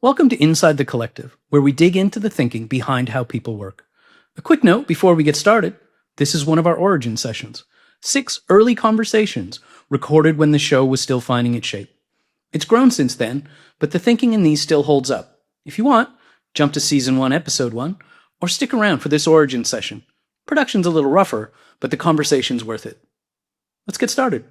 Welcome to Inside the Collective, where we dig into the thinking behind how people work. A quick note before we get started, this is one of our origin sessions. 6 early conversations recorded when the show was still finding its shape. It's grown since then, but the thinking in these still holds up. If you want, jump to Season 1, Episode 1, or stick around for this origin session. Production's a little rougher, but the conversation's worth it. Let's get started.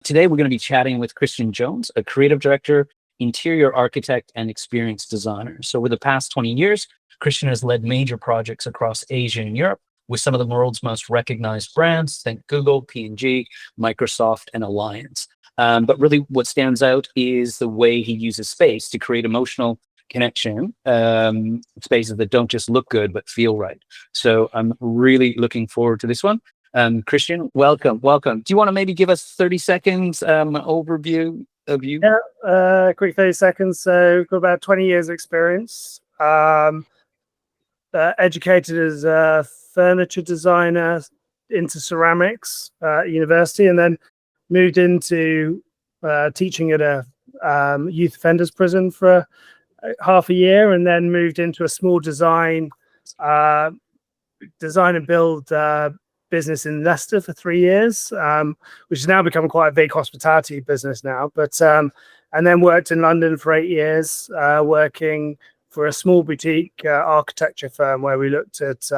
Today, we're going to be chatting with Kristian Jones, a creative director, interior architect, and experienced designer. So over the past 20 years, Kristian has led major projects across Asia and Europe with some of the world's most recognized brands, think Google, P&G, Microsoft, and Alliance. But really what stands out is the way he uses space to create emotional connection, spaces that don't just look good, but feel right. So I'm really looking forward to this one. Kristian, welcome. Do you want to maybe give us 30 seconds overview of you? Yeah, quick 30 seconds. So got about 20 years experience. Educated as a furniture designer into ceramics at university, and then moved into teaching at a youth offenders prison for half a year, and then moved into a small design and build business in Leicester for 3 years, which has now become quite a big hospitality business now. But and then worked in London for 8 years, working for a small boutique architecture firm where we looked at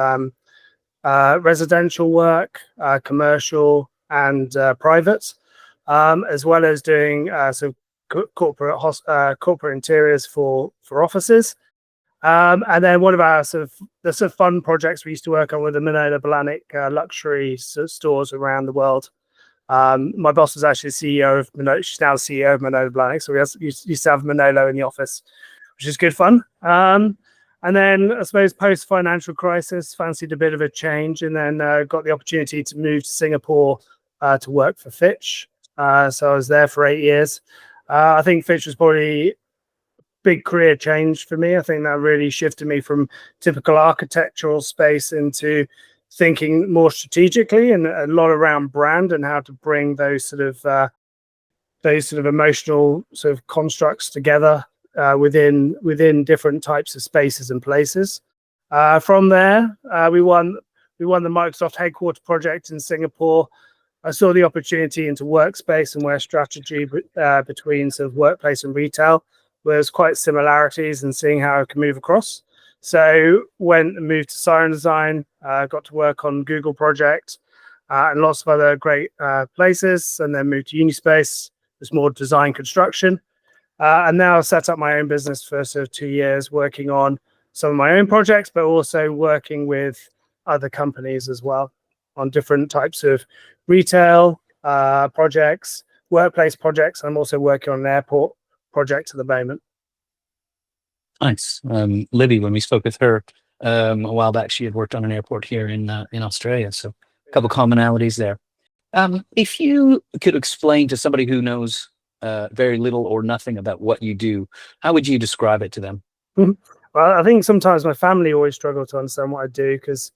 residential work, commercial, and private, as well as doing corporate interiors for offices. And then one of our the fun projects we used to work on with the Manolo Blahnik luxury stores around the world. My boss was actually CEO of Manolo. She's now the CEO of Manolo Blahnik, so we used to have Manolo in the office, which is good fun. And then I suppose post financial crisis, fancied a bit of a change, and then got the opportunity to move to Singapore to work for Fitch. So I was there for 8 years. I think Fitch was probably big career change for me. I think that really shifted me from typical architectural space into thinking more strategically and a lot around brand and how to bring those sort of emotional sort of constructs together within different types of spaces and places. From there, we won the Microsoft headquarters project in Singapore. I saw the opportunity into workspace and where strategy between sort of workplace and retail. There's quite similarities and seeing how I can move across. So went and moved to Siren Design, got to work on Google project and lots of other great places, and then moved to Unispace. There's more design construction. And now I've set up my own business for sort of 2 years, working on some of my own projects, but also working with other companies as well on different types of retail projects, workplace projects. I'm also working on an airport project at the moment. Nice. Libby, when we spoke with her a while back, she had worked on an airport here in Australia. So a couple commonalities there. If you could explain to somebody who knows very little or nothing about what you do, how would you describe it to them? Well, I think sometimes my family always struggle to understand what I do, because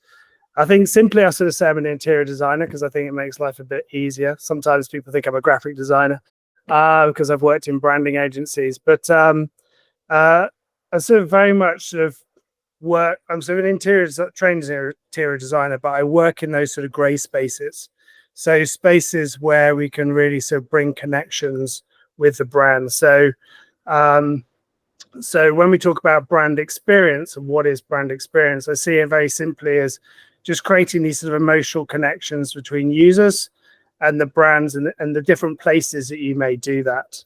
I think simply I sort of say I'm an interior designer because I think it makes life a bit easier. Sometimes people think I'm a graphic designer because I've worked in branding agencies, but I sort of very much sort of work. I'm sort of an trained interior designer, but I work in those sort of grey spaces. So spaces where we can really sort of bring connections with the brand. So when we talk about brand experience and what is brand experience, I see it very simply as just creating these sort of emotional connections between users and the brands and the different places that you may do that.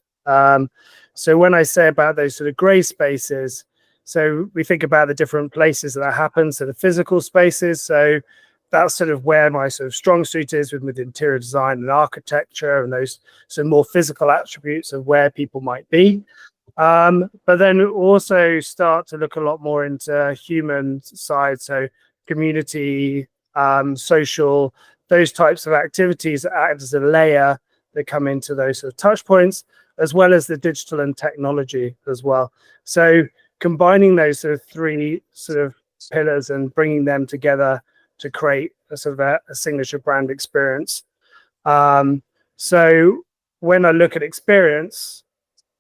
So when I say about those sort of grey spaces, so we think about the different places that happen, so the physical spaces. So that's sort of where my sort of strong suit is with interior design and architecture and those some more physical attributes of where people might be. But then also start to look a lot more into human side, so community, social, those types of activities that act as a layer that come into those sort of touch points, as well as the digital and technology as well. So combining those sort of three sort of pillars and bringing them together to create a sort of a signature brand experience. So when I look at experience,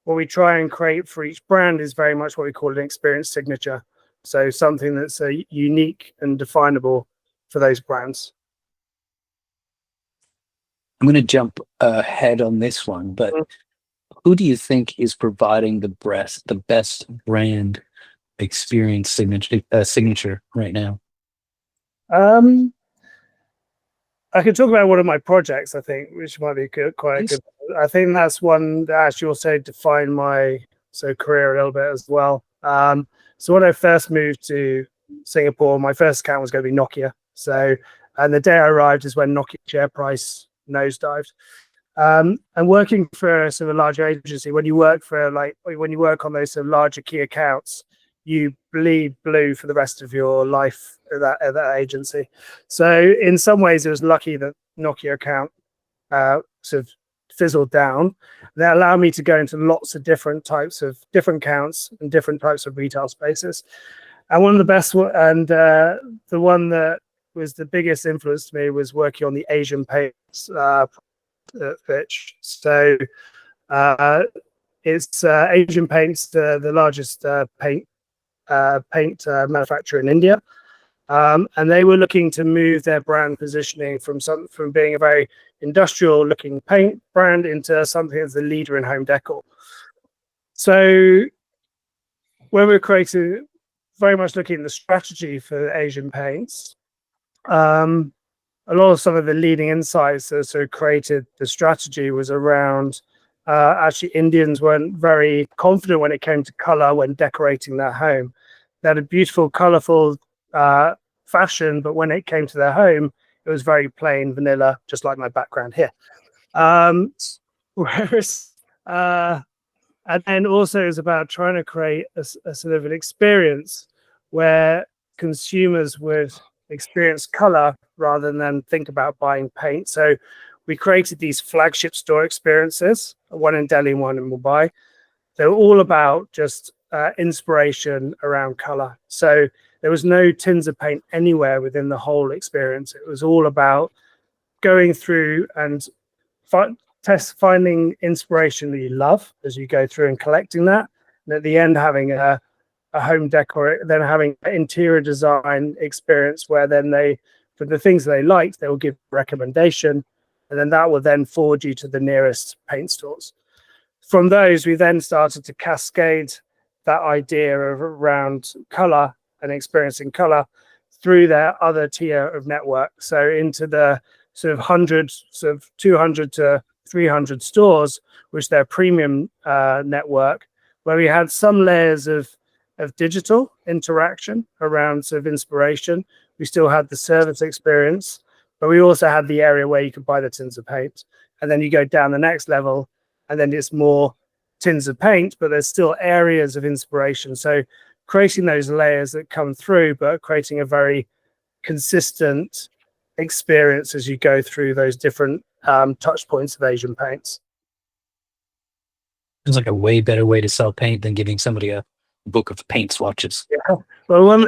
what we try and create for each brand is very much what we call an experience signature. So something that's unique and definable for those brands. I'm going to jump ahead on this one, but who do you think is providing the best brand experience signature right now? I could talk about one of my projects, I think, which might be quite good. I think that's one that actually also defined my career a little bit as well. So when I first moved to Singapore, my first account was going to be Nokia. So, and the day I arrived is when Nokia share price nosedived. And working for a sort of a larger agency, when you work on those sort of larger key accounts, you bleed blue for the rest of your life at that agency. So in some ways, it was lucky that Nokia account sort of fizzled down. That allowed me to go into lots of different accounts and different types of retail spaces. And one of the best and the one that was the biggest influence to me was working on the Asian paints pitch. So it's Asian Paints, the largest paint manufacturer in India. And they were looking to move their brand positioning from being a very industrial looking paint brand into something that's the leader in home decor. So when we're creating, very much looking at the strategy for Asian Paints, a lot of some of the leading insights that sort of created the strategy was around actually Indians weren't very confident when it came to color when decorating their home. They had a beautiful, colorful fashion, but when it came to their home, it was very plain vanilla, just like my background here. Whereas, and then also is about trying to create a sort of an experience where consumers would experience color rather than think about buying paint. So we created these flagship store experiences, one in Delhi and one in Mumbai. They were all about just inspiration around color. So there was no tins of paint anywhere within the whole experience. It was all about going through and finding inspiration that you love as you go through and collecting that. And at the end, having a home decor, then having an interior design experience where then for the things they liked, they will give a recommendation. And then that will then forward you to the nearest paint stores. From those, we then started to cascade that idea around color and experiencing color through their other tier of network. So into the sort of 200 to 300 stores, which their premium network, where we had some layers of digital interaction around sort of inspiration. We still had the service experience, but we also had the area where you could buy the tins of paint. And then you go down the next level, and then it's more tins of paint, but there's still areas of inspiration. So creating those layers that come through, but creating a very consistent experience as you go through those different touch points of Asian Paints. It's like a way better way to sell paint than giving somebody a book of paint swatches. Yeah, well,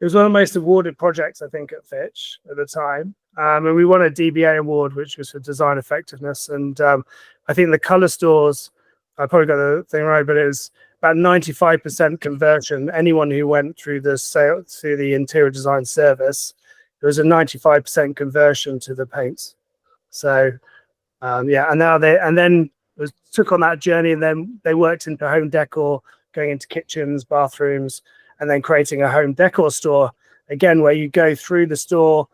it was one of the most awarded projects, I think, at Fitch at the time. And we won a DBA award, which was for design effectiveness. And I think the color stores, I probably got the thing right, but it was about 95% conversion. Anyone who went through the interior design service, there was a 95% conversion to the paints. So yeah, and then took on that journey, and then they worked into home decor, going into kitchens, bathrooms, and then creating a home decor store, again, where you go through the store,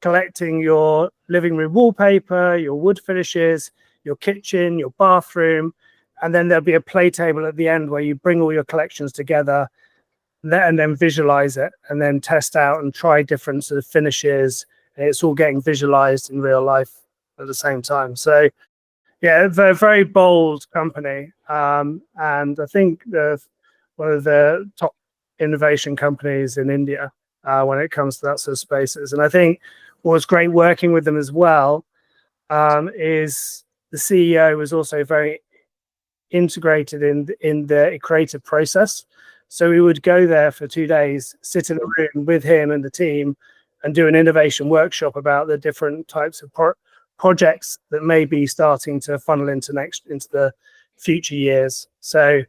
collecting your living room wallpaper, your wood finishes, your kitchen, your bathroom, and then there'll be a play table at the end where you bring all your collections together and then visualize it and then test out and try different sort of finishes. And it's all getting visualized in real life at the same time. So yeah, they're a very bold company. And I think one of the top innovation companies in India when it comes to that sort of spaces. And I think what's great working with them as well is the CEO was also very integrated in the creative process. So we would go there for 2 days, sit in a room with him and the team, and do an innovation workshop about the different types of projects that may be starting to funnel into the future years. So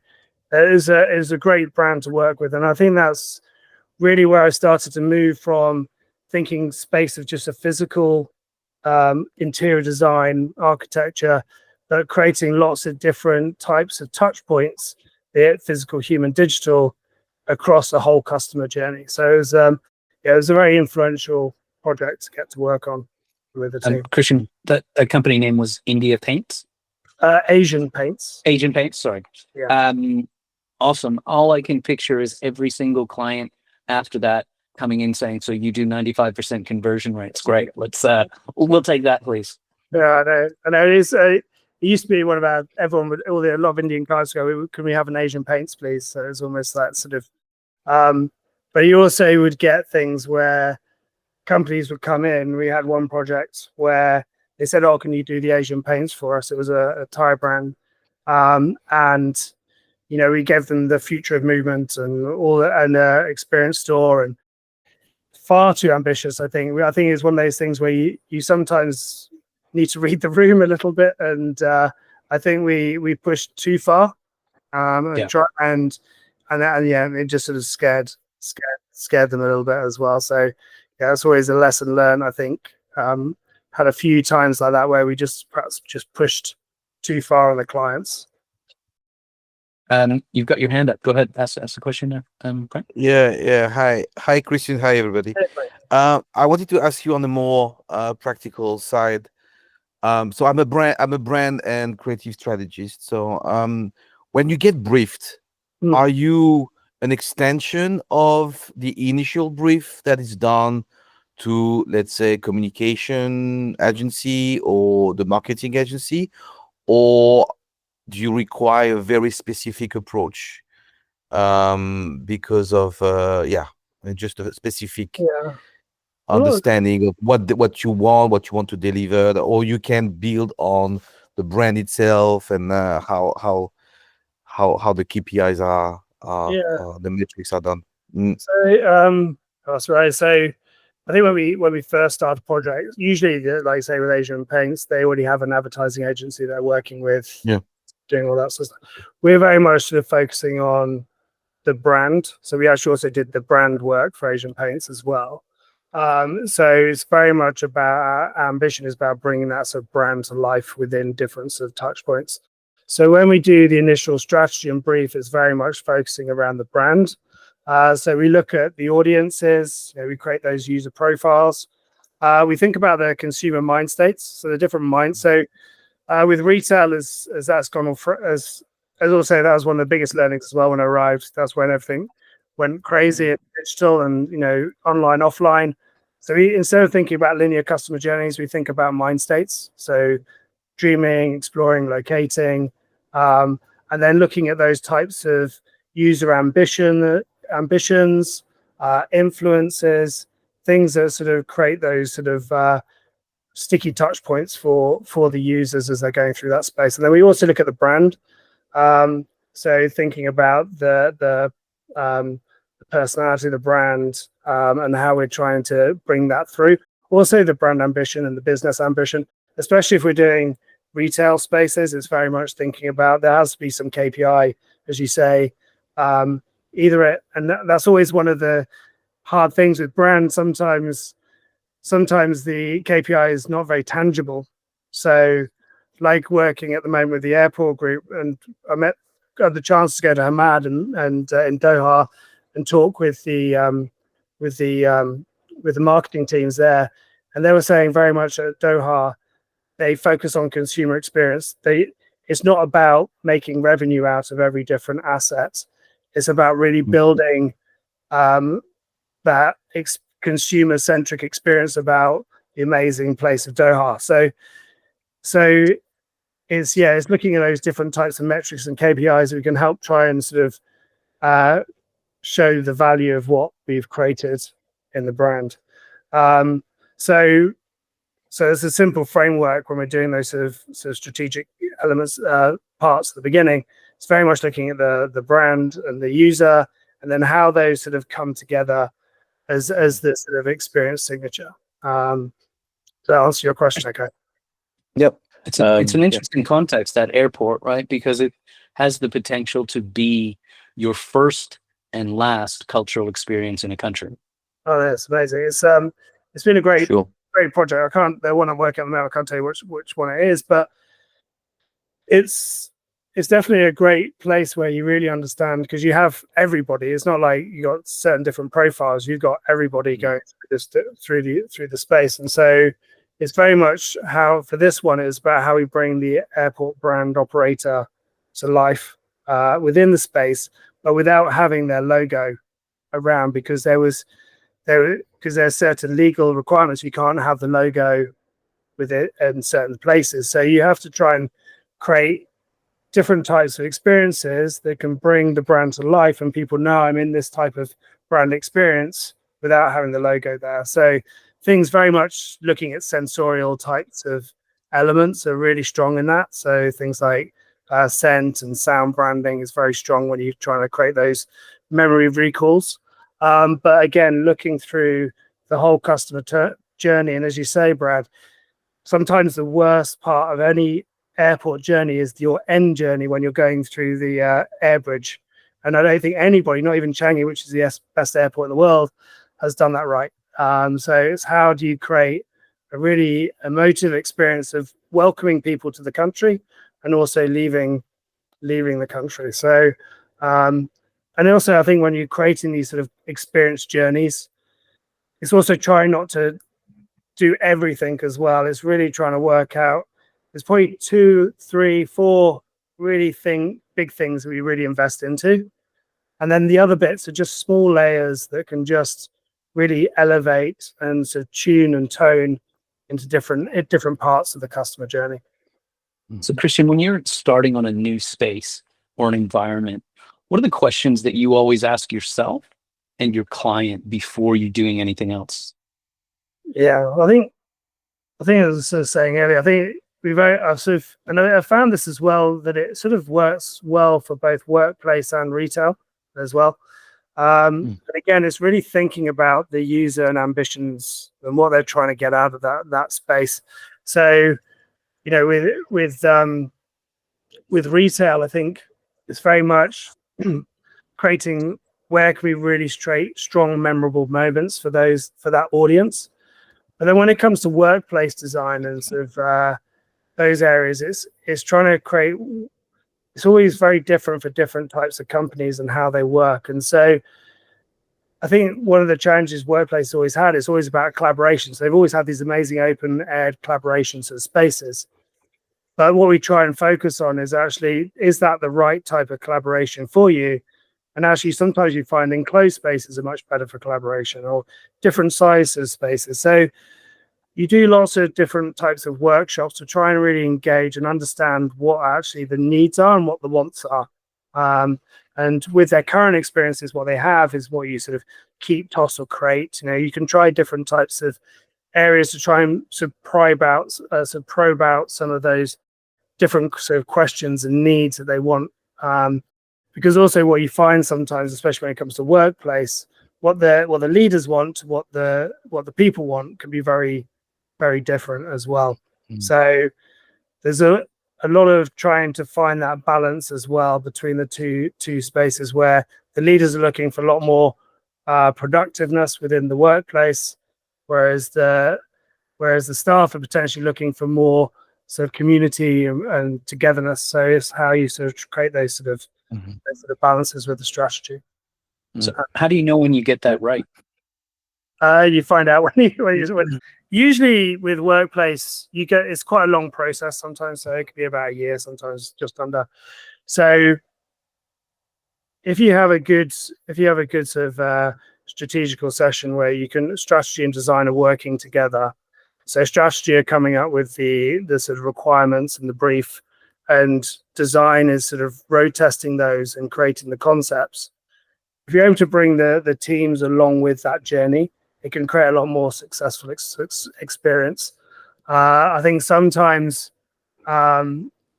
it is a great brand to work with, and I think that's really where I started to move from thinking space of just a physical interior design architecture, but creating lots of different types of touch points, be it physical, human, digital, across the whole customer journey. So it was a very influential project to get to work on with the team. Kristian, that company name was India Paints? Asian Paints. Asian Paints, sorry. Yeah. Awesome. All I can picture is every single client after that coming in saying, so you do 95% conversion rates. Great. We'll take that, please. Yeah, I know. It used to be one of our, everyone would, a lot of Indian guys go, can we have an Asian Paints, please? So it's almost that sort of, but you also would get things where companies would come in. We had one project where they said, oh, can you do the Asian Paints for us? It was a tire brand. And, you know, we gave them the future of movement and experience store, and far too ambitious. I think it's one of those things where you sometimes need to read the room a little bit. And I think we pushed too far and it just sort of scared them a little bit as well. So yeah, it's always a lesson learned, I think. Had a few times like that where we perhaps just pushed too far on the clients. You've got your hand up. Go ahead. Ask the question there, Frank. Yeah. Hi, Kristian. Hi, everybody. I wanted to ask you on the more practical side. So I'm a brand and creative strategist. So when you get briefed, are you an extension of the initial brief that is done to, let's say, communication agency or the marketing agency, or do you require a very specific approach because of just a specific understanding of what you want to deliver, or you can build on the brand itself and how the KPIs are the metrics are done. So that's right. So I think when we first start a project, usually, like say with Asian Paints, they already have an advertising agency they're working with, doing all that sort of stuff. We're very much sort of focusing on the brand. So we actually also did the brand work for Asian Paints as well. So it's very much about our ambition is about bringing that sort of brand to life within different sort of touch points. So when we do the initial strategy and brief, it's very much focusing around the brand. So we look at the audiences, we create those user profiles. We think about the consumer mind states, so the different minds. So with retail, as that's gone on, as also that was one of the biggest learnings as well when I arrived. That's when everything went crazy at digital and online, offline. So instead of thinking about linear customer journeys, we think about mind states. So dreaming, exploring, locating, and then looking at those types of user ambitions, influences, things that sort of create those sort of sticky touch points for the users as they're going through that space. And then we also look at the brand. So thinking about the personality of the brand and how we're trying to bring that through. Also the brand ambition and the business ambition, especially if we're doing retail spaces, it's very much thinking about there has to be some KPI, as you say, and that's always one of the hard things with brands. Sometimes the KPI is not very tangible. So like working at the moment with the airport group, and I got the chance to go to Hamad and in Doha and talk with the marketing teams there, and they were saying very much at Doha they focus on consumer experience. It's not about making revenue out of every different asset. It's about really building that consumer-centric experience about the amazing place of Doha. So it's looking at those different types of metrics and KPIs that we can help try and sort of show the value of what we've created in the brand. So it's a simple framework when we're doing those sort of strategic elements, parts at the beginning. It's very much looking at the brand and the user, and then how those sort of come together as the sort of experience signature. Does that answer your question? Okay. Yep. It's an interesting context, that airport, right? Because it has the potential to be your first and last cultural experience in a country. Oh, that's amazing. It's been a great Sure. project. The one I'm working on now, I can't tell you which one it is, but it's definitely a great place where you really understand, because you have everybody. It's not like you got certain different profiles. You've got everybody going through the space, and so it's very much how, for this one, it's about how we bring the airport brand operator to life within the space, but without having their logo around, because there's certain legal requirements. You can't have the logo with it in certain places, so you have to try and create different types of experiences that can bring the brand to life, and people know I'm in this type of brand experience without having the logo there. So things very much looking at sensorial types of elements are really strong in that. So things like scent and sound branding is very strong when you're trying to create those memory recalls. But again, looking through the whole customer journey, and as you say, Brad, sometimes the worst part of any airport journey is your end journey when you're going through the air bridge. And I don't think anybody, not even Changi, which is the best airport in the world, has done that right. So it's how do you create a really emotive experience of welcoming people to the country and also leaving the country. So and also I think when you're creating these sort of experience journeys, it's also trying not to do everything as well. It's really trying to work out, there's probably 2, 3, 4 really big things that we really invest into, and then the other bits are just small layers that can just really elevate and sort of tune and tone into different parts of the customer journey. So, Kristian, when you're starting on a new space or an environment, what are the questions that you always ask yourself and your client before you doing anything else? Yeah, I think as I was sort of saying earlier, I think and I found this as well, that it sort of works well for both workplace and retail as well. And again, it's really thinking about the user and ambitions and what they're trying to get out of that space. So, you know, with retail, I think it's very much creating where can we really strong, memorable moments for that audience. But then when it comes to workplace design and sort of those areas, it's trying to create. It's always very different for different types of companies and how they work. And so I think one of the challenges workplace always had is always about collaboration. So they've always had these amazing open air collaboration sort of spaces. But what we try and focus on is actually, is that the right type of collaboration for you? And actually, sometimes you find enclosed spaces are much better for collaboration, or different sizes of spaces. So you do lots of different types of workshops to try and really engage and understand what actually the needs are and what the wants are. And with their current experiences, what they have is what you sort of keep, toss, or create. You know, you can try different types of areas to try and sort of probe out some of those different sort of questions and needs that they want. Because also what you find sometimes, especially when it comes to workplace, what the leaders want, what the people want, can be very, very different as well. So there's a lot of trying to find that balance as well between the two spaces, where the leaders are looking for a lot more productiveness within the workplace, whereas the staff are potentially looking for more sort of community and togetherness. So it's how you sort of create those sort of balances with the strategy. So how do you know when you get that right? You find out when usually with workplace, it's quite a long process sometimes. So it could be about a year, sometimes just under. So if you have a good sort of strategical session where you can, strategy and design are working together. So strategy are coming up with the sort of requirements and the brief, and design is sort of road testing those and creating the concepts. If you're able to bring the teams along with that journey, it can create a lot more successful experience. I think sometimes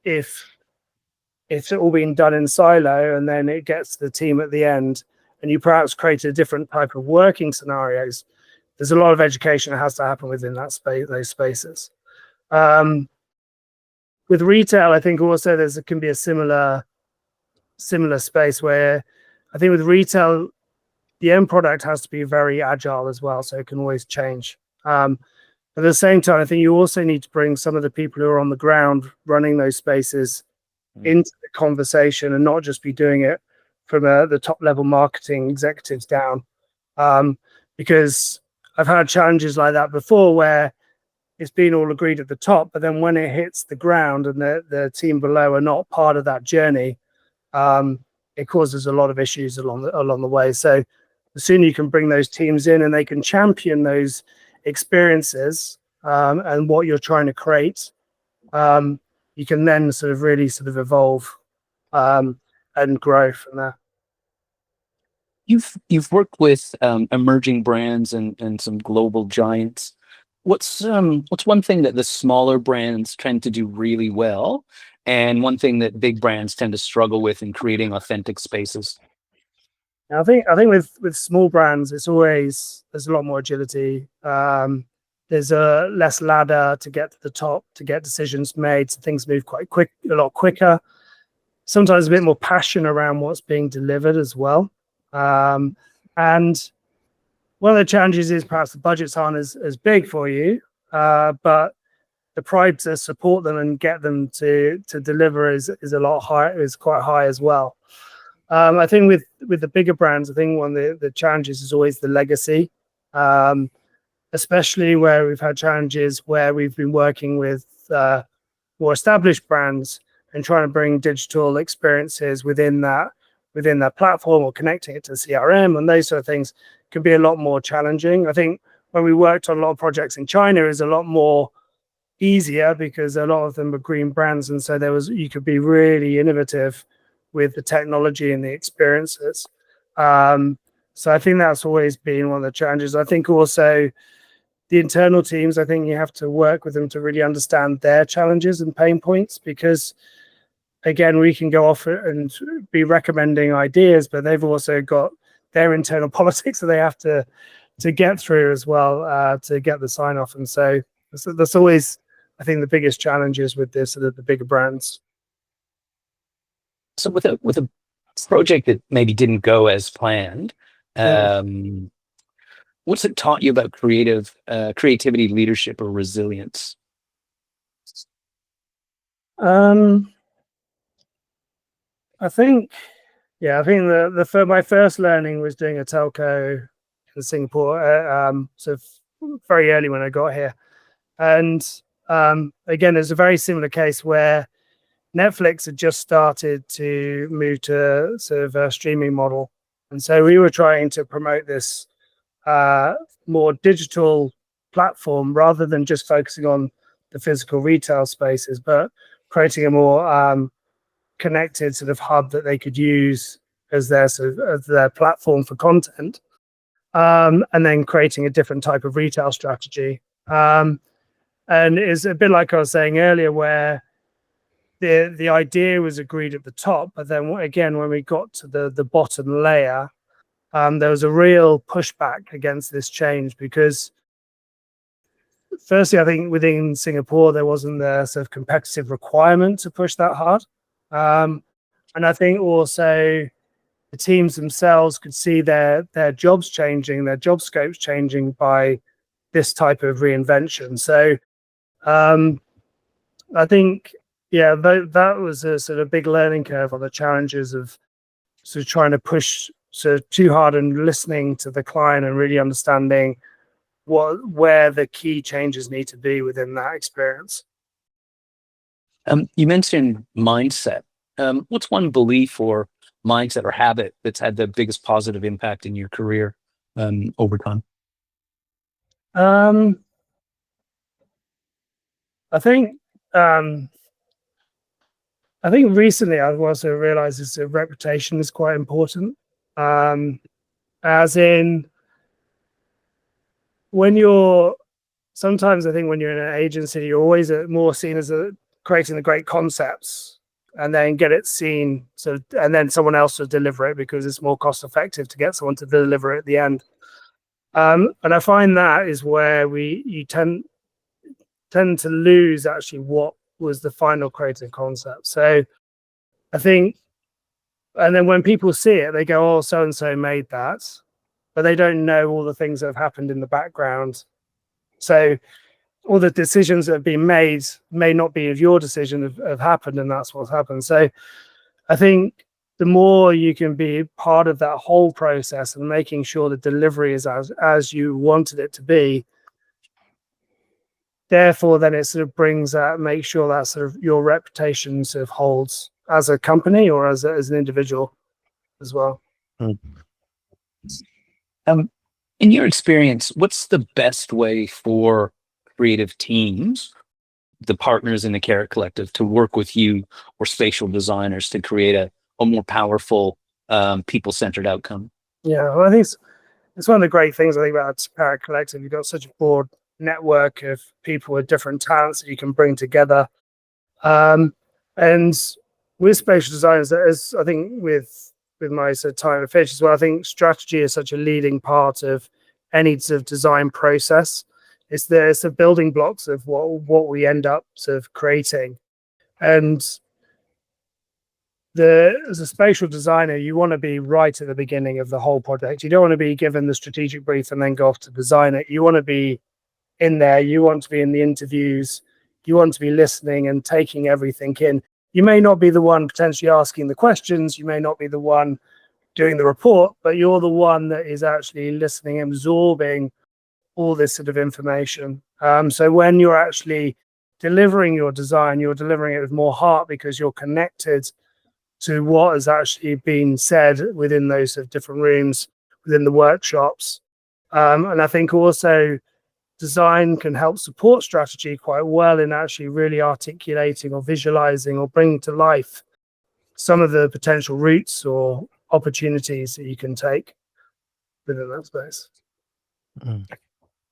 if it's all been done in silo and then it gets to the team at the end, and you perhaps create a different type of working scenarios, there's a lot of education that has to happen within that space, those spaces. with retail, I think also can be a similar space where I think with retail, the end product has to be very agile as well, so it can always change. At the same time, I think you also need to bring some of the people who are on the ground running those spaces into the conversation and not just be doing it from the top level marketing executives down. Because I've had challenges like that before where it's been all agreed at the top, but then when it hits the ground and the team below are not part of that journey, it causes a lot of issues along the way. So the sooner you can bring those teams in and they can champion those experiences and what you're trying to create, you can then really evolve and grow from there. You've worked with emerging brands and some global giants. What's one thing that the smaller brands tend to do really well, and one thing that big brands tend to struggle with in creating authentic spaces? I think with small brands, there's a lot more agility. There's a less ladder to get to the top, to get decisions made. So things move a lot quicker. Sometimes a bit more passion around what's being delivered as well. And one of the challenges is perhaps the budgets aren't as big for you, but the pride to support them and get them to deliver is a lot higher, is quite high as well. I think with the bigger brands, I think one of the challenges is always the legacy, especially where we've had challenges where we've been working with more established brands and trying to bring digital experiences within that platform or connecting it to CRM and those sort of things can be a lot more challenging. I think when we worked on a lot of projects in China, is a lot more easier because a lot of them were green brands, and so you could be really innovative with the technology and the experiences. So I think that's always been one of the challenges. I think also the internal teams, I think you have to work with them to really understand their challenges and pain points, because again, we can go off and be recommending ideas, but they've also got their internal politics that they have to get through as well to get the sign off. And so that's always, I think, the biggest challenges with this, the bigger brands. So with a project that maybe didn't go as planned, what's it taught you about creativity, leadership, or resilience? I think my first learning was doing a telco in Singapore, so very early when I got here. And again, there's a very similar case where Netflix had just started to move to a streaming model. And so we were trying to promote this more digital platform rather than just focusing on the physical retail spaces, but creating a more connected hub that they could use as their platform for content, and then creating a different type of retail strategy. And it's a bit like I was saying earlier, where the idea was agreed at the top, but then again, when we got to the bottom layer, there was a real pushback against this change, because firstly, I think within Singapore, there wasn't the competitive requirement to push that hard. And I think also the teams themselves could see their jobs changing, their job scopes changing by this type of reinvention. So I think, that was a big learning curve on the challenges of trying to push too hard and listening to the client and really understanding where the key changes need to be within that experience. You mentioned mindset. What's one belief or mindset or habit that's had the biggest positive impact in your career over time? I think recently I've also realized that reputation is quite important. As in, sometimes I think when you're in an agency, you're always more seen as creating the great concepts and then get it seen. And then someone else will deliver it because it's more cost effective to get someone to deliver it at the end. And I find that is where you tend to lose actually what was the final creative concept. So I think, and then when people see it, they go, oh, so and so made that, but they don't know all the things that have happened in the background. So all the decisions that have been made may not be of your decision have happened, and that's what's happened. So I think the more you can be part of that whole process and making sure the delivery is as you wanted it to be, therefore then it sort of brings that, make sure that sort of your reputation sort of holds as a company or as an individual as well. In your experience, what's the best way for creative teams, the partners in the Carrot Collective, to work with you or spatial designers to create a more powerful, people-centered outcome? Yeah, well, I think it's one of the great things I think about Carrot Collective. You've got such a broad network of people with different talents that you can bring together. And with spatial designers, as I think with my sort of time at Fitch as well, I think strategy is such a leading part of any sort of design process. It's the building blocks of what we end up sort of creating. And as a spatial designer, you want to be right at the beginning of the whole project. You don't want to be given the strategic brief and then go off to design it. You want to be in there. You want to be in the interviews. You want to be listening and taking everything in. You may not be the one potentially asking the questions. You may not be the one doing the report, but you're the one that is actually listening, absorbing all this sort of information. So when you're actually delivering your design, you're delivering it with more heart because you're connected to what has actually been said within those sort of different rooms, within the workshops. And I think also design can help support strategy quite well in actually really articulating or visualizing or bringing to life some of the potential routes or opportunities that you can take within that space.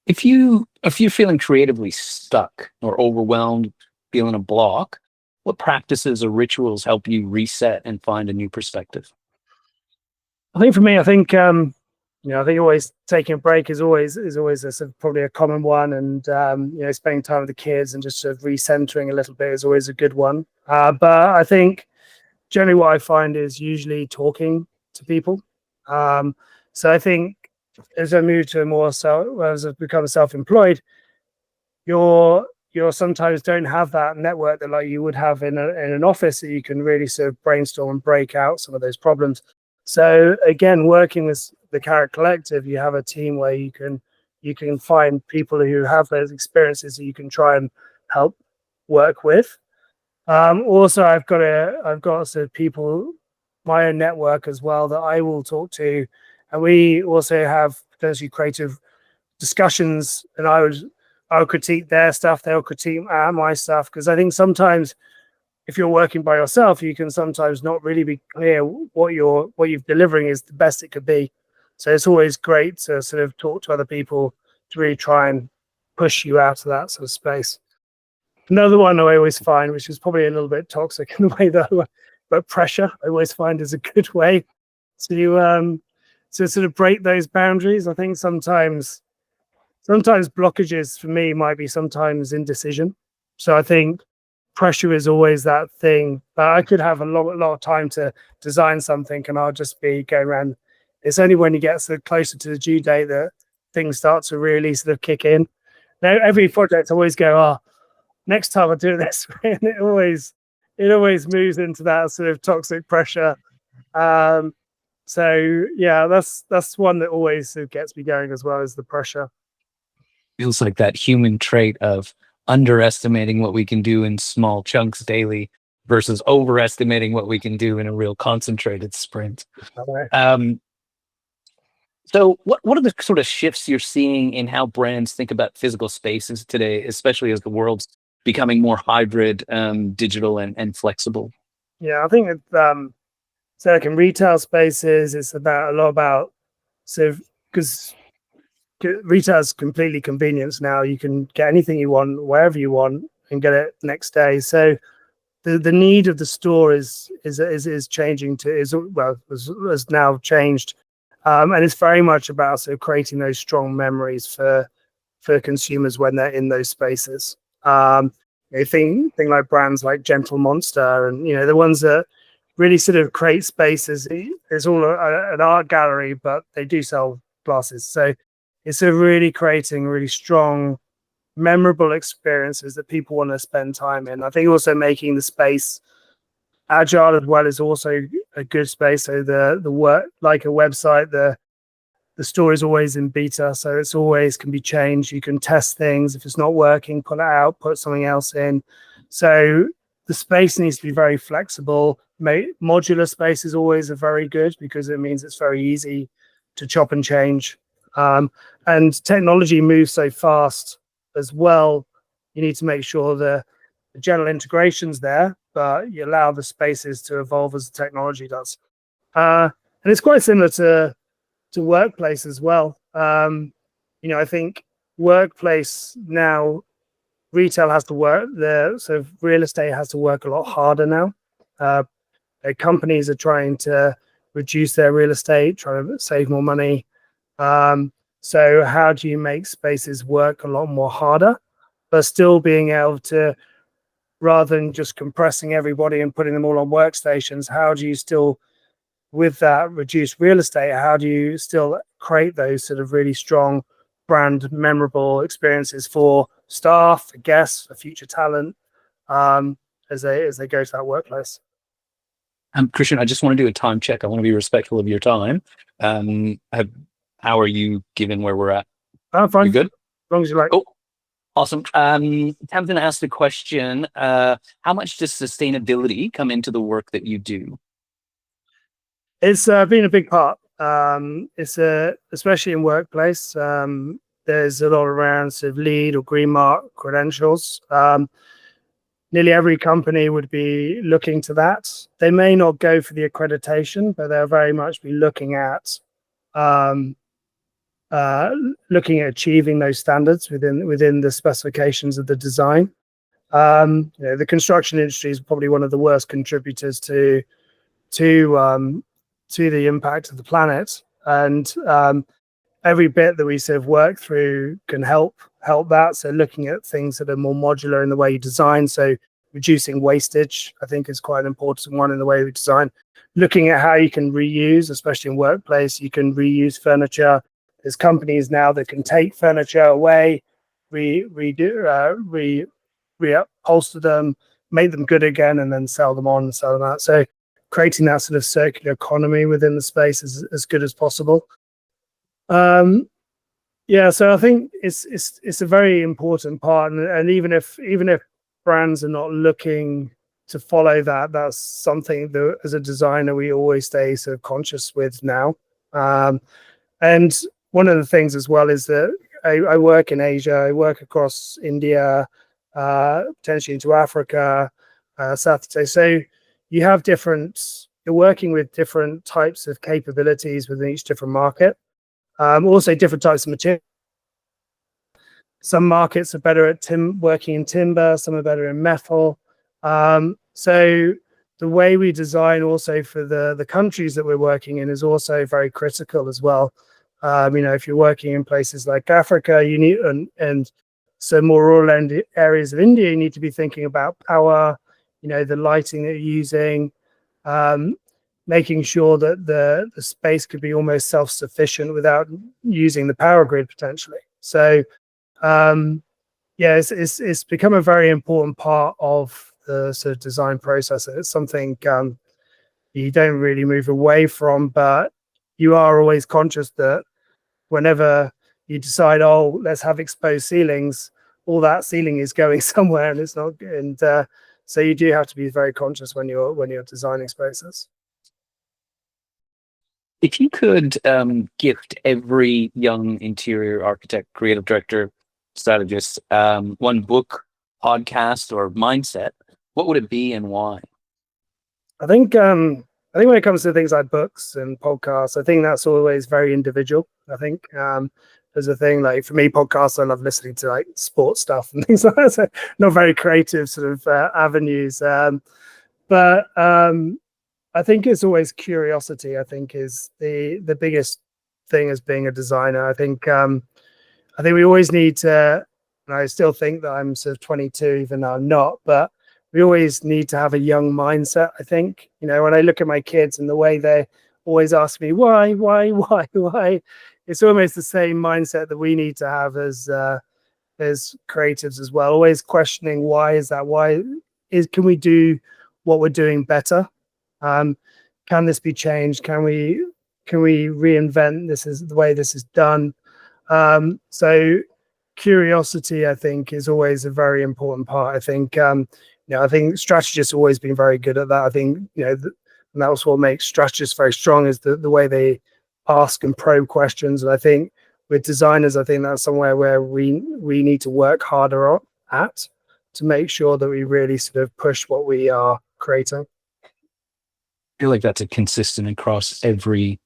If you're feeling creatively stuck or overwhelmed, feeling a block, what practices or rituals help you reset and find a new perspective? I think for me, I think always taking a break is always a sort of probably a common one, and spending time with the kids and just sort of recentering a little bit is always a good one. But I think generally what I find is usually talking to people. So I think as I move to as I've become self-employed, you're sometimes don't have that network that like you would have in an office that you can really sort of brainstorm and break out some of those problems. So again, working with the Carrot Collective, you have a team where you can find people who have those experiences that you can try and help work with. Also, I've got sort of people, my own network as well that I will talk to, and we also have potentially creative discussions. And I'll critique their stuff, they'll critique my stuff, because I think sometimes if you're working by yourself, you can sometimes not really be clear what you're delivering is the best it could be. So it's always great to sort of talk to other people to really try and push you out of that sort of space. Another one I always find, which is probably a little bit toxic in the way that, but pressure I always find is a good way to sort of break those boundaries. I think sometimes blockages for me might be sometimes indecision. So I think pressure is always that thing. But I could have a lot of time to design something, and I'll just be going around. It's only when you get sort of closer to the due date that things start to really sort of kick in. Now, every project I always go, next time I do this, and it always moves into that sort of toxic pressure. So yeah, that's one that always sort of gets me going as well as the pressure. Feels like that human trait of underestimating what we can do in small chunks daily versus overestimating what we can do in a real concentrated sprint. So what are the sort of shifts you're seeing in how brands think about physical spaces today, especially as the world's becoming more hybrid, digital and flexible? Yeah, I think so like in retail spaces, it's a lot about sort of, because retail is completely convenience now. You can get anything you want wherever you want and get it next day. So the need of the store is changing has now changed, and it's very much about sort of creating those strong memories for consumers when they're in those spaces. Think like brands like Gentle Monster, and the ones that really sort of create spaces. It's all an art gallery, but they do sell glasses. So it's a really creating really strong, memorable experiences that people want to spend time in. I think also making the space agile as well is also a good space. So the work, like a website, the store is always in beta, so it's always can be changed. You can test things. If it's not working, pull it out, put something else in. So the space needs to be very flexible. Modular spaces always are very good because it means it's very easy to chop and change. And technology moves so fast as well. You need to make sure the general integration's there, but you allow the spaces to evolve as the technology does. And it's quite similar to workplace as well. I think workplace now, retail has to work there, so real estate has to work a lot harder now. Companies are trying to reduce their real estate, trying to save more money. So how do you make spaces work a lot more harder, but still being able to, rather than just compressing everybody and putting them all on workstations, how do you still, with that reduced real estate, how do you still create those sort of really strong brand memorable experiences for staff, for guests, for future talent, as they go to that workplace? Kristian, I just want to do a time check. I want to be respectful of your time. How are you given where we're at? I'm fine. You good? As long as you like. Oh, awesome. Tamsin asked the question, how much does sustainability come into the work that you do? It's been a big part. Especially in workplace. There's a lot around sort of LEED or green mark credentials. Nearly every company would be looking to that. They may not go for the accreditation, but they'll very much be looking at achieving those standards within the specifications of the design. The construction industry is probably one of the worst contributors to the impact of the planet, and every bit that we sort of work through can help that. So looking at things that are more modular in the way you design, so reducing wastage, I think, is quite an important one in the way we design. Looking at how you can reuse, especially in workplace, you can reuse furniture. There's companies now that can take furniture away, reupholster them, make them good again, and then sell them on and sell them out. So creating that sort of circular economy within the space is as good as possible. So I think it's a very important part, and even if brands are not looking to follow that, that's something that as a designer we always stay sort of conscious with now. And one of the things as well is that I work in Asia, I work across India, potentially into Africa, Southeast Asia. So you're working with different types of capabilities within each different market. Also different types of material. Some markets are better at working in timber, some are better in metal. So the way we design also for the countries that we're working in is also very critical as well. If you're working in places like Africa, you need, and so more rural areas of India, you need to be thinking about power, the lighting that you're using, making sure that the space could be almost self-sufficient without using the power grid potentially. So it's become a very important part of the sort of design process. It's something you don't really move away from, but you are always conscious that whenever you decide, oh, let's have exposed ceilings, all that ceiling is going somewhere, and it's not good. And so you do have to be very conscious when you're designing spaces. If you could gift every young interior architect, creative director, strategist one book, podcast, or mindset, what would it be and why? I think when it comes to things like books and podcasts, I think that's always very individual. I think there's a thing like, for me, podcasts, I love listening to like sports stuff and things like that. So not very creative sort of avenues. But I think it's always curiosity, I think, is the biggest thing as being a designer. I think we always need to and I still think that I'm sort of 22, even though I'm not. But we always need to have a young mindset. I think, you know, when I look at my kids and the way they always ask me why, it's almost the same mindset that we need to have as creatives as well. Always questioning why is that? Why is can we do what we're doing better? Can this be changed? Can we reinvent this is the way this is done? So curiosity, I think, is always a very important part. I think you know, I think strategists have always been very good at that. I think, you know, and that's what makes strategists very strong is the way they ask and probe questions. And I think with designers, I think that's somewhere where we need to work harder at to make sure that we really sort of push what we are creating. I feel like that's a consistent across every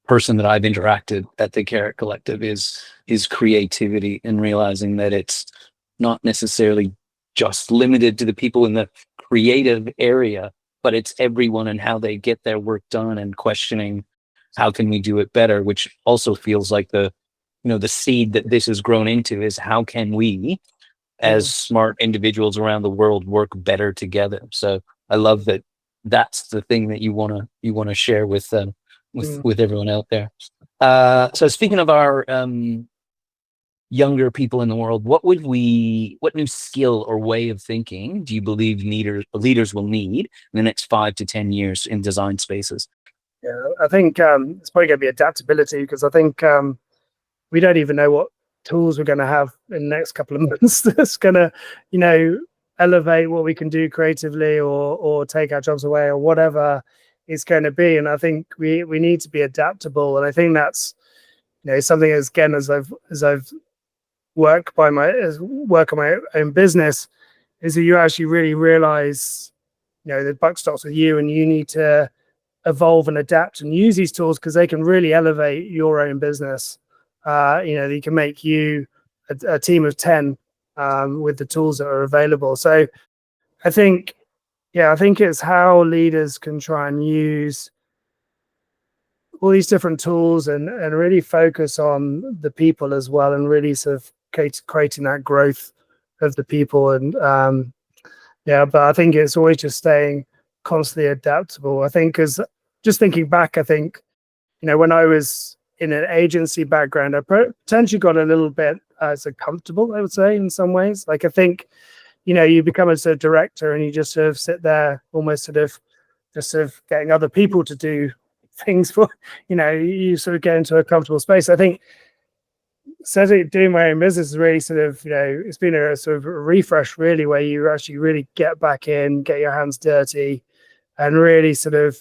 person that I've interacted at the Carrot Collective is creativity, and realizing that it's not necessarily just limited to the people in the creative area, but it's everyone and how they get their work done, and questioning how can we do it better, which also feels like the, you know, the seed that this has grown into is how can we as smart individuals around the world work better together. So I love that that's the thing that you want to share with with everyone out there. So speaking of our younger people in the world, what new skill or way of thinking do you believe leaders will need in the next 5 to 10 years in design spaces? Yeah, I think it's probably going to be adaptability, because I think we don't even know what tools we're going to have in the next couple of months that's going to, you know, elevate what we can do creatively or take our jobs away or whatever it's going to be. And I think we need to be adaptable. And I think that's, you know, something as I've work on my own business, is that you actually really realize, you know, the buck stops with you, and you need to evolve and adapt and use these tools because they can really elevate your own business. You know, they can make you a team of 10 with the tools that are available. So I think, I think it's how leaders can try and use all these different tools and really focus on the people as well, and really sort of creating that growth of the people. And but I think it's always just staying constantly adaptable. I think, as just thinking back, I think, you know, when I was in an agency background, I potentially got a little bit comfortable, I would say, in some ways. Like, I think, you know, you become a sort of director and you just sort of sit there almost just getting other people to do things for, you know, you sort of get into a comfortable space. I think doing my own business is really sort of, you know, it's been a sort of a refresh really, where you actually really get back in, get your hands dirty, and really sort of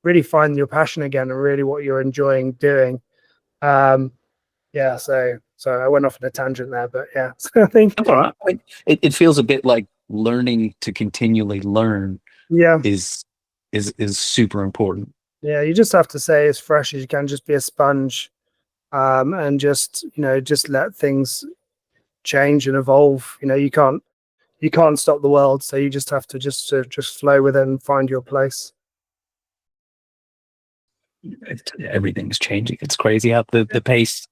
really find your passion again and really what you're enjoying doing. So I went off on a tangent there, but yeah. So I think That's all right. It feels a bit like learning to continually learn is super important. Yeah, you just have to stay as fresh as you can, just be a sponge, and just, you know, just let things change and evolve. You know, you can't stop the world, so you just have to just flow with it and find your place. Everything's changing. It's crazy how the pace.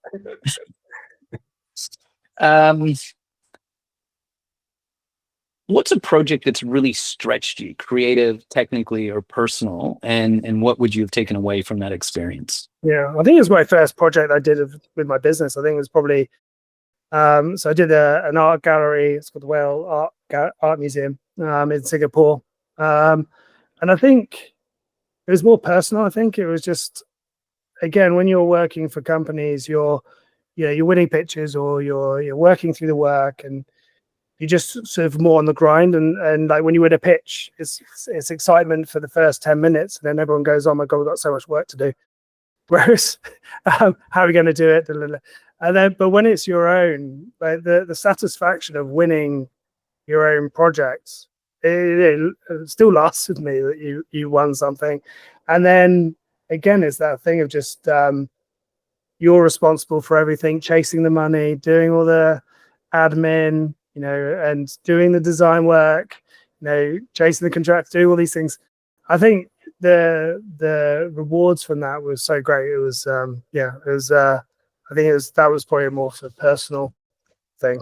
What's a project that's really stretched you, creative, technically, or personal, and what would you have taken away from that experience? Yeah, I think it was my first project I did with my business. I think it was probably so I did an art gallery. It's called the Whale Art Museum in Singapore, and I think it was more personal. I think it was just, again, when you're working for companies, you're winning pitches, or you're working through the work, and you're just sort of more on the grind. And like when you win a pitch, it's excitement for the first 10 minutes, and then everyone goes, oh my god, we've got so much work to do. Whereas how are we going to do it? And then, but when it's your own, like the satisfaction of winning your own projects, it still lasts with me, that you won something. And then again, it's that thing of just you're responsible for everything, chasing the money, doing all the admin, you know, and doing the design work, you know, chasing the contract, doing all these things. I think the rewards from that was so great. It was I think that was probably a more sort of personal thing.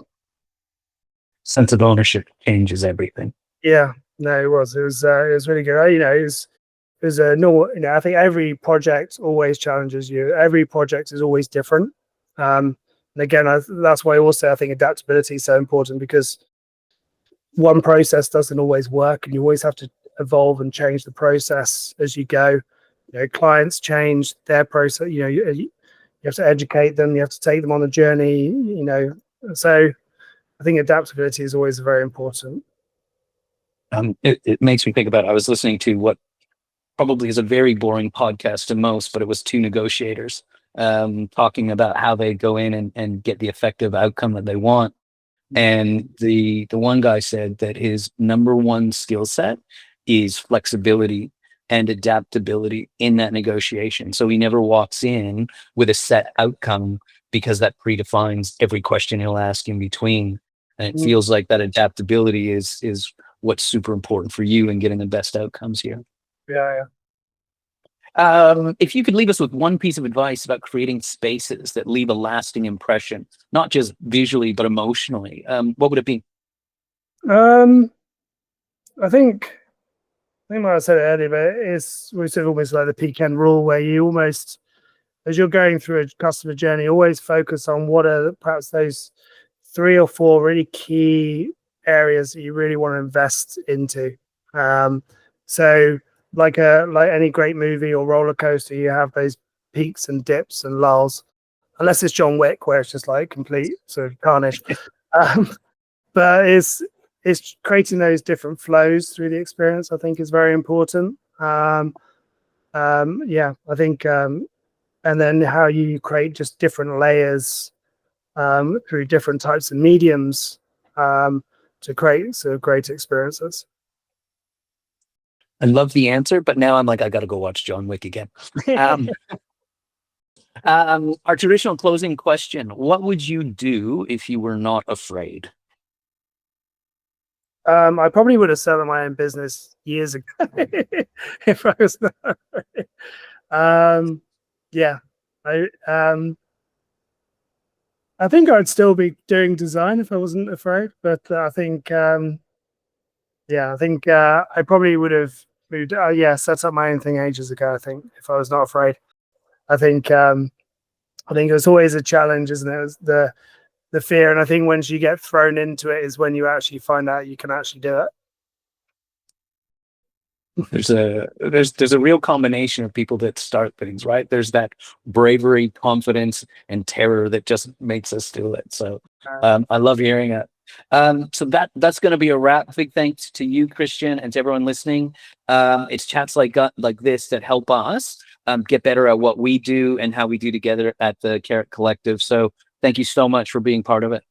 sense of ownership changes everything. Yeah, no, it was really good. It was a normal. I think every project always challenges you. Every project is always different. And again, that's why also I think adaptability is so important, because one process doesn't always work, and you always have to evolve and change the process as you go. Clients change their process. You have to educate them. You have to take them on a journey. So I think adaptability is always very important. It makes me think about, I was listening to what probably is a very boring podcast to most, but it was two negotiators talking about how they go in and get the effective outcome that they want. And the one guy said that his number one skill set is flexibility and adaptability in that negotiation. So he never walks in with a set outcome, because that predefines every question he'll ask in between. And it feels like that adaptability is what's super important for you in getting the best outcomes here. Yeah. If you could leave us with one piece of advice about creating spaces that leave a lasting impression, not just visually, but emotionally, what would it be? I think like I said earlier, but we said almost like the pecan rule, where you almost, as you're going through a customer journey, always focus on what are perhaps those 3 or 4 really key areas that you really want to invest into. So like any great movie or roller coaster, you have those peaks and dips and lulls, unless it's John Wick, where it's just like complete sort of carnage. But it's creating those different flows through the experience, I think, is very important. I think, and then how you create just different layers through different types of mediums to create sort of great experiences. I love the answer, but now I'm like, I got to go watch John Wick again. Our traditional closing question: what would you do if you were not afraid? I probably would have set up my own business years ago if I was not afraid. Yeah, I think I'd still be doing design if I wasn't afraid. But I think, I probably would have moved. Set up my own thing ages ago. I think if I was not afraid. I think it's always a challenge, isn't it? It's the fear, and I think once you get thrown into it is when you actually find out you can actually do it. There's a real combination of people that start things, right? There's that bravery, confidence, and terror that just makes us do it. So I love hearing it. So that's going to be a wrap. Big thanks to you, Kristian, and to everyone listening. It's chats like this that help us get better at what we do and how we do together at the Carrot Collective. So thank you so much for being part of it.